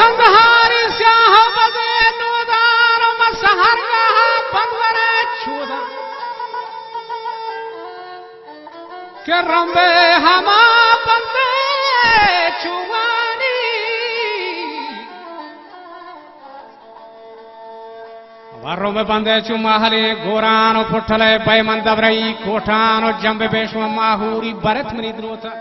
कंधारी स्याह बदे नोदार मसहरगा बनवरे छुदा के रंबे हमा बंदे छुवानी वारों में बंदे चुमाहले गोरानो पुठले बैमंदवरई कोठानो जंबे बेशव माहूरी भरत मनी द्रोता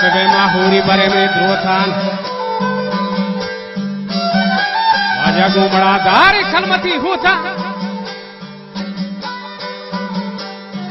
जंबे माहूरी बरे में द्रोतान वाजा गुमड़ा दारी खलमती होता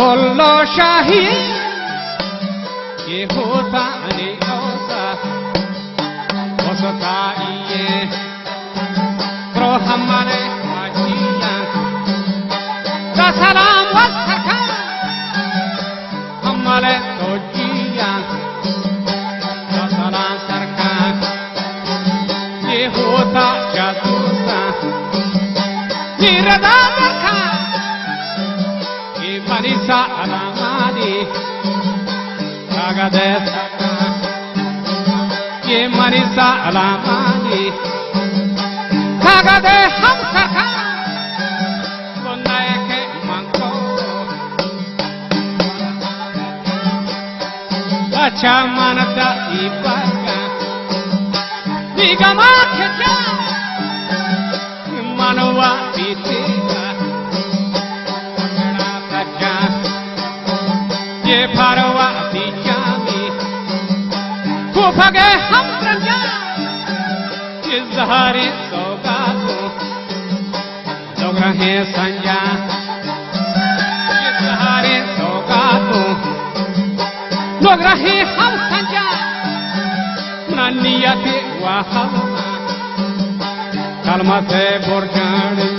बोलो शाही ये होता नहीं होता होता ये प्रो हमारे माजिया का सलाम वस्तखा हमारे तो जिया का सलाम सरकार ये होता जादूसा ये रदा सरकार Marisa alamadi kagade saka ye Marisa alamadi kagade ham saka bonaye ke manko acha manata ipaga digama khecha manwa bitega ये फारवा दिजामी कुफगे हम रंजा ये ज़हारी सौगातों लोग रहे संजा ये ज़हारी सौगातों लोग रहे हम संजा ना नियति वाहमा कलमा से बुर्जानी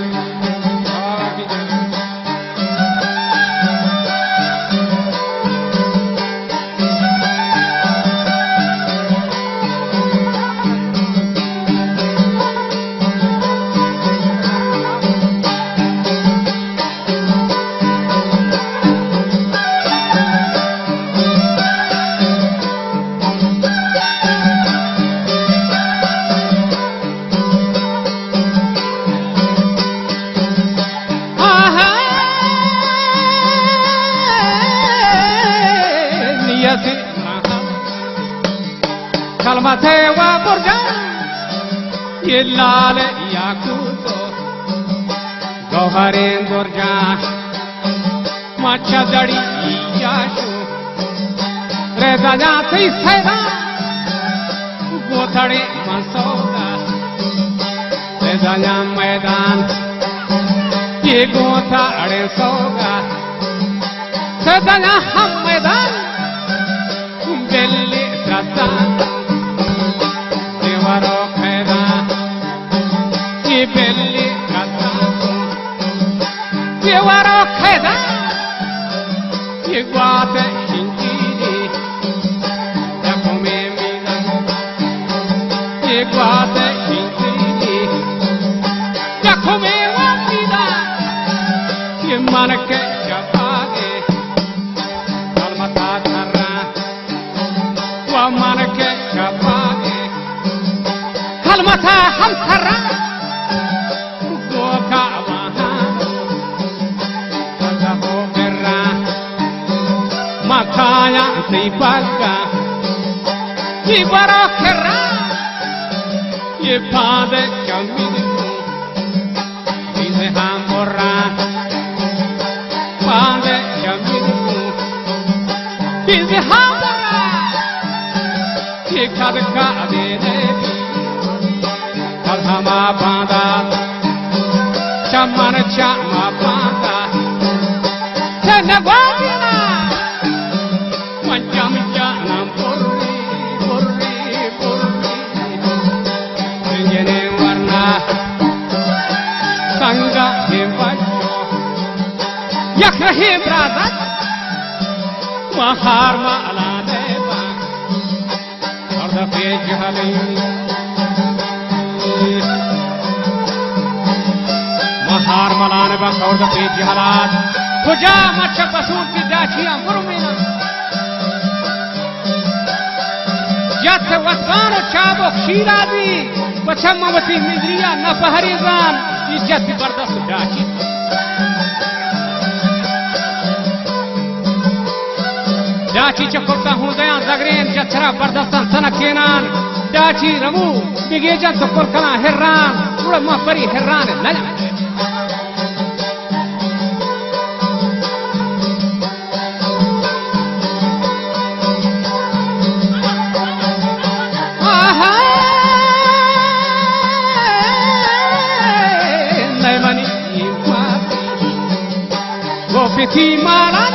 Kalmate wa burja ye laal yakuto gohare burja macha dadi yashu reza jati seda gothade masoda reza jam maidan ye gothade soga seda ham maidan belli tratan Varo kheda ye belli kata ye varo kheda ye guate hinjiri yakome mina ye guate hinjiri yakome wamida ye manke chapage kalmata tharra wa manke chapage kalmata ham tharra goka waha kazaho gerra makaya sipaga ibara kherra ye pade kamidu ise hamorra pade kamidu ise hamorra Ikad kadene Kalhama banda Chaman chama banda Tena gwagina Manjam janam purri purri purri Ringene warna Sanga himvajo Yakrahi brazat Mahar malane bak Orda pejhali Mahar malane bak orda pejhalat Kuja macha pasud ki dachiya murmina Yat watgano chabo khiradi Pachamavati midriya napaharizan Izzat bardast dachi Dachi chakurta hudayan zagren jachara bardastan sanakenan Dachi ramu bigejan to kolkana herran Ura mafari herran lala Naimani Gopiti malan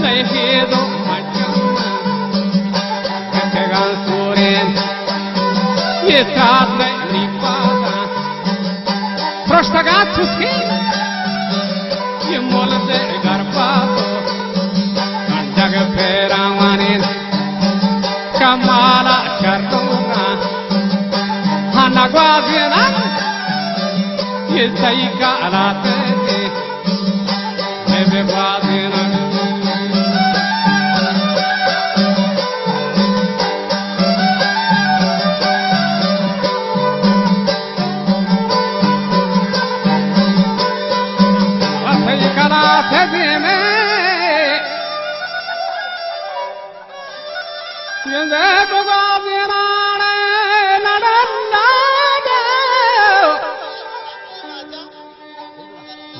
Naihedo majuna Ketegan suren Yetat nipada Prostagat suski Yemolde garpato Kandag peramanin Kamala charruna Hanagwazina Yesaika alate Bebe gwazina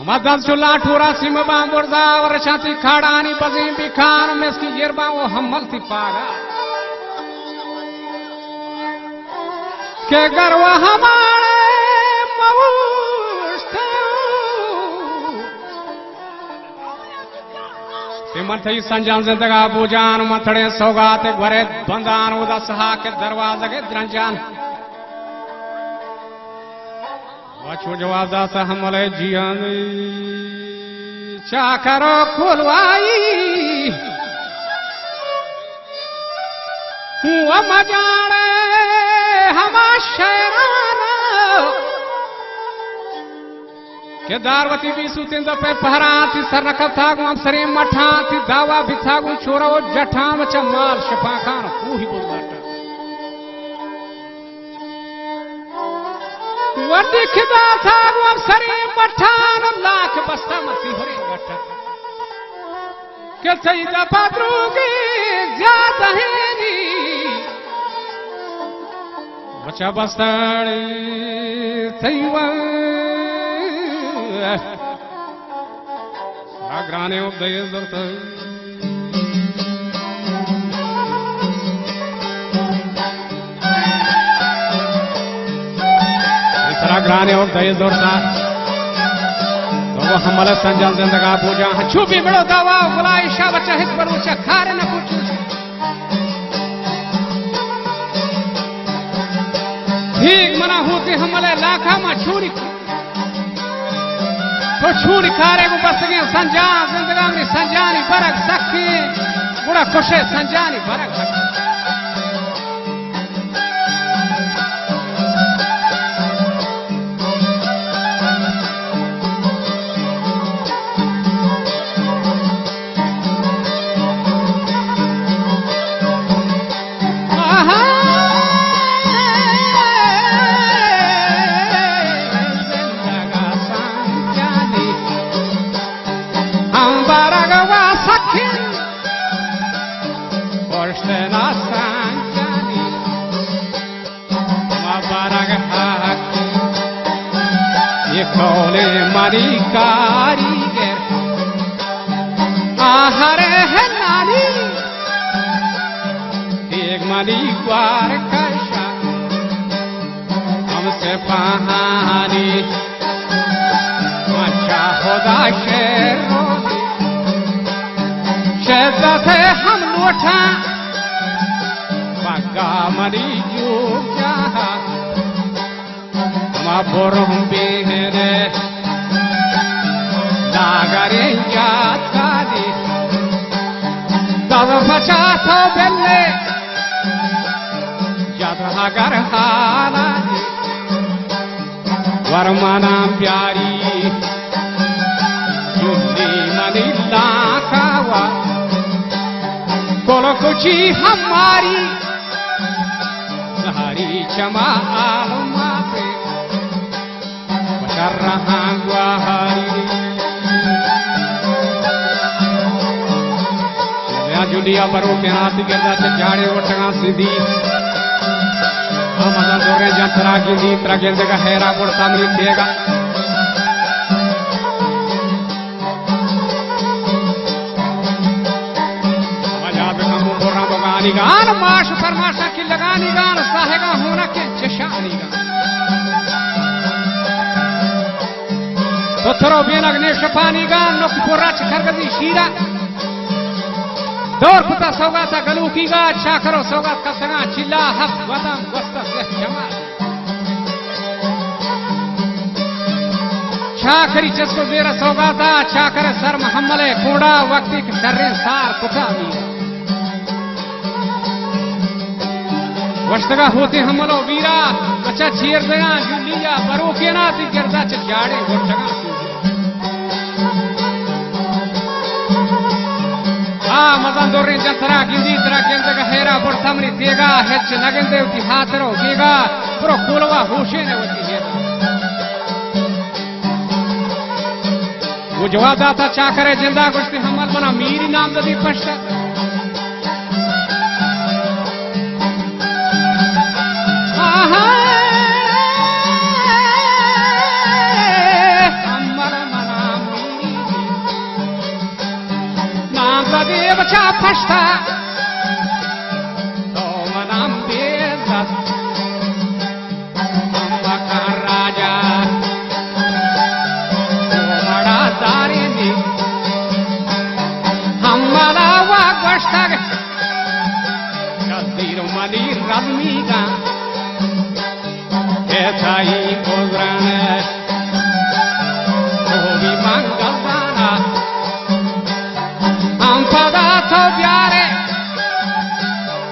Madal chula thura simba burda varshati khadani bazim bikhan meski yerba o hammal ti paga ke garwa hamare mausta Siman thai sanjan zindaga bujan mathade sogat gware bandan udas ha ke darwaza ke dranjan Vachu jawab dasa hamale jiyan chakaro khulwai Hua majane hama shairana Ke darwati bisu tinda pe paharati sarnakal thagu am sarim mathati dawa bithagu chora o jatham chamal shafakhan kuhi bulgata Wadi khida thagu am sarim mathan lakh basta mati hore gata Ke saida padrugi zyada heni Bacha bastani saiwa Sagrane obdayes dorta Sagrane obdayes dorta To wo hamala sanjan zindaga puja chubi bado dawa gulai sha bacha hit baru cha khare na puchu ठीक मना होते हमले लाखा मा छुरी तो छुरी खारे को बस गए संजान जिंदगानी संजानी बरक सखी बड़ा खुशे संजानी बरक Kole mari kariger ahare hai nani ek मनी वार कशा हमसे पहानी अच्छा होदा शेरों शेजा थे हम लोटा पगा मनी जुगा हम बोरों बेहरे नागरे जाता दी तब बचा तो बेले जब अगर हाना वर्माना प्यारी जुल्ली मनी लाखावा बोलो कुछ हमारी सहारी चमा आलमा पे बशर रहा गुआहारी जुलिया बरो के हाथ गिरदा चाड़े वटगा सीधी हम अगर दोरे जंतरा की दी त्रा गिरदे का हेरा पुर सामने देगा मजाब का मुंबोरा बगानी गान माश फरमाशा की लगानी गान साहेगा होना के जशानी गान तो थरो बेनग ने शपानी गान नो पुरा चखरगदी शीरा दौर पुता सौगाता गलू की गा अच्छा करो सौगात का संगा चिल्ला हफ वतन वस्ता से जमा छाकरी चस्को बेरा सौगाता अच्छा करे सर महमले कोड़ा वक्ति के शर्रे सार पुता भी वस्तगा होते हमलो वीरा अच्छा चीर दया जुलिया बरो के ना ती गिरदा च जाड़े वटगा मदन दोरे जंतरा गिंदी तरा गिंद का हेरा पर सामने देगा हेच नगन देवती हाथरो देगा पुरो कोलवा होशे ने वती है वो जवाब दाता चाकरे जिंदा गुस्ती हमल बना मीरी नाम ददी पश्च बचा फस्ता तो मनाम बेजत अम्मा का राजा तो बड़ा दारी दी हमारा वागवस्ता कदीर मनी रमी का ऐसा ही गुजरन तो भी मंगलवाना हम पदा तो प्यारे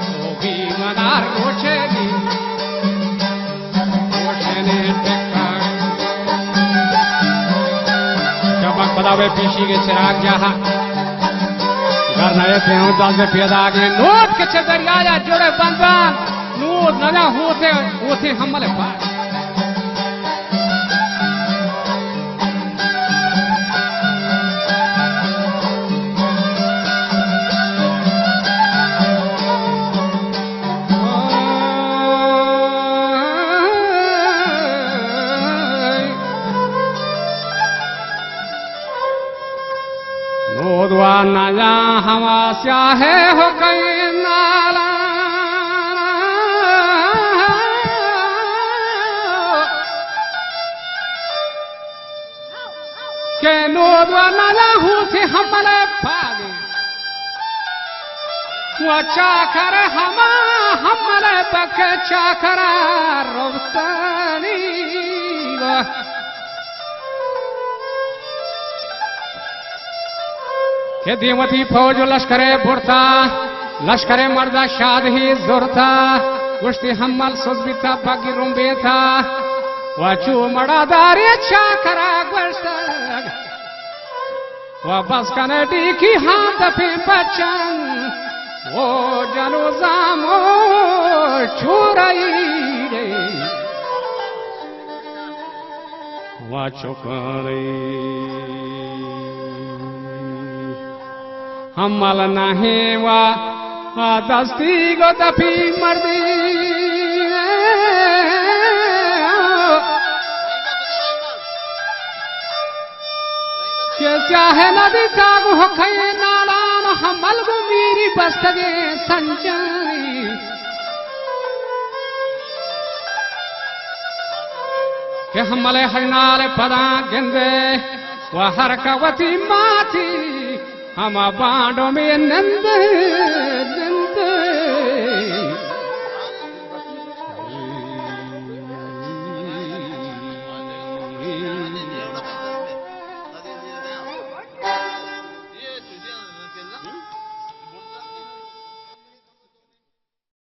तो भी मनार रोशनी रोशनी टिका चमक पदावे पीछी के चिराग जहा घर नए थे हूँ दाल से पैदा आगे नोट के चदरिया जोड़े बंदन नोट नजा होते हमले पास नया हवा स्याहे हो गई नाला के नोदवा नया हूँ थे हमले पागे वो चाकर हमले बक चाकर रोतनी के दीमती फौज लश्करे बुरता लश्करे मर्दा शाद ही जोरता गुश्ती हमल सुजबिता बागी रुम्बे था वाचू मड़ा दारे अच्छा करा गुश्तग वापस कनेडी की हाथ पे बचन वो जनो जामो छुराई रे वाचू करे हमल नहीं वा दस्ती गो तफी मर्दी के चाहे नदी कागु हो खये नालान हमल गो मीरी बस्तगे संचरी कि हमले हरनाल पदा गिंदे वह हर कवती माथी हम बांडो में नंद